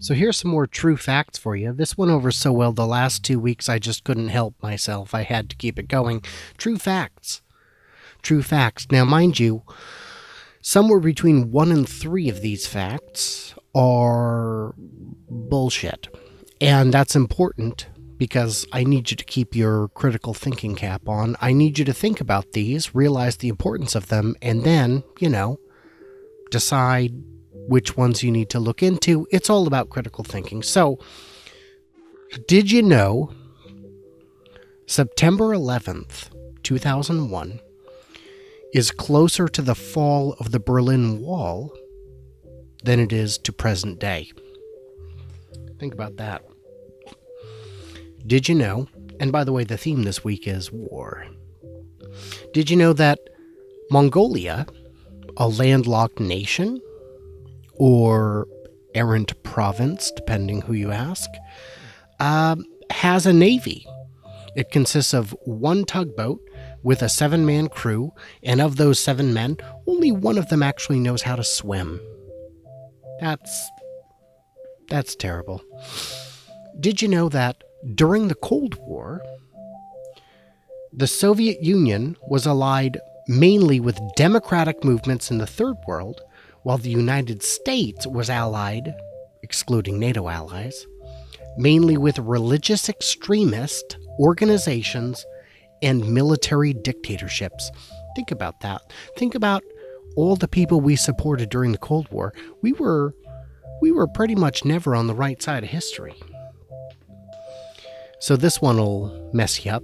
So here's some more true facts for you. This went over so well the last 2 weeks I just couldn't help myself. I had to keep it going. True facts. True facts. Now, mind you, somewhere between 1 and 3 of these facts are bullshit. And that's important because I need you to keep your critical thinking cap on. I need you to think about these, realize the importance of them, and then, decide which ones you need to look into. It's all about critical thinking. So, did you know September 11th, 2001 is closer to the fall of the Berlin Wall than it is to present day? Think about that. Did you know, and by the way, the theme this week is war. Did you know that Mongolia, a landlocked nation, or errant province, depending who you ask, has a navy? It consists of one tugboat with a 7-man crew, and of those 7 men, only one of them actually knows how to swim. That's terrible. Did you know that during the Cold War, the Soviet Union was allied mainly with democratic movements in the Third World, while the United States was allied, excluding NATO allies, mainly with religious extremist organizations and military dictatorships? Think about that. Think about all the people we supported during the Cold War. We were pretty much never on the right side of history. So this one will mess you up.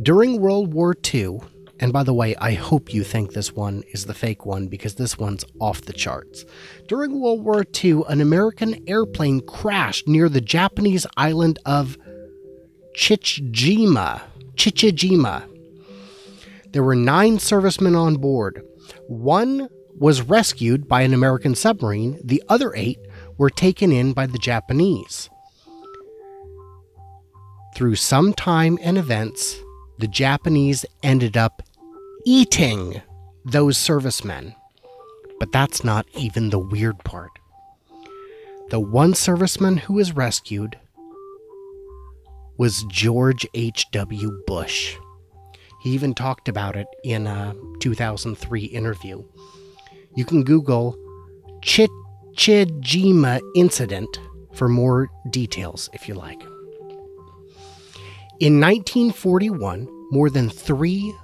During World War II, and by the way, I hope you think this one is the fake one because this one's off the charts. During World War II, an American airplane crashed near the Japanese island of Chichijima. There were 9 servicemen on board. 1 was rescued by an American submarine. The other 8 were taken in by the Japanese. Through some time and events, the Japanese ended up eating those servicemen. But that's not even the weird part. The one serviceman who was rescued was George H.W. Bush. He even talked about it in a 2003 interview. You can Google Chichijima incident for more details if you like. In 1941, more than 3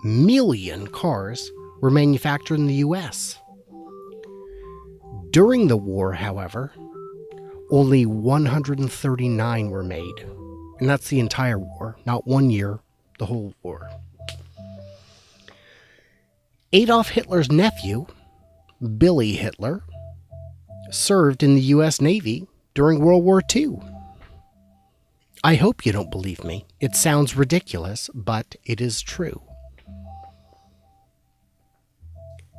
million cars were manufactured in the U.S. During the war, however, only 139 were made. And that's the entire war, not 1 year, the whole war. Adolf Hitler's nephew, Billy Hitler, served in the U.S. Navy during World War II. I hope you don't believe me. It sounds ridiculous, but it is true.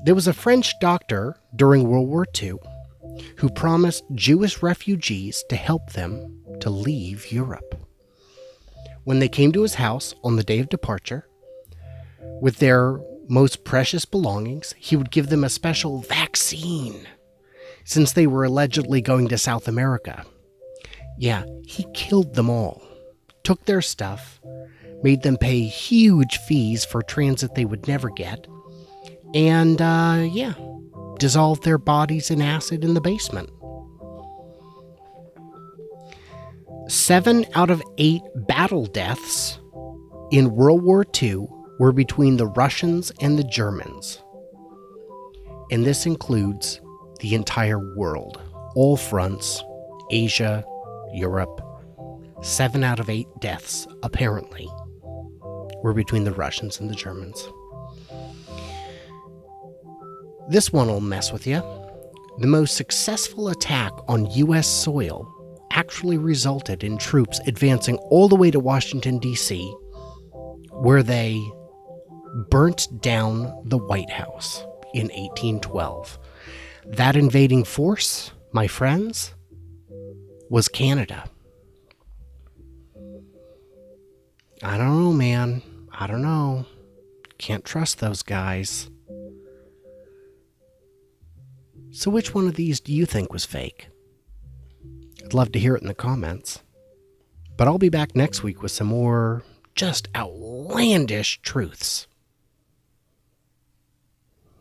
There was a French doctor during World War II who promised Jewish refugees to help them to leave Europe. When they came to his house on the day of departure, with their most precious belongings, he would give them a special vaccine, since they were allegedly going to South America. Yeah, he killed them all, took their stuff, made them pay huge fees for transit they would never get, and, dissolved their bodies in acid in the basement. 7 out of 8 battle deaths in World War II were between the Russians and the Germans. And this includes the entire world, all fronts, Asia, Europe. 7 out of 8 deaths, apparently, were between the Russians and the Germans. This one will mess with you. The most successful attack on U.S. soil actually resulted in troops advancing all the way to Washington, D.C., where they burnt down the White House in 1812. That invading force, my friends, was Canada. I don't know, man. I don't know. Can't trust those guys. So which one of these do you think was fake? I'd love to hear it in the comments. But I'll be back next week with some more just outlandish truths.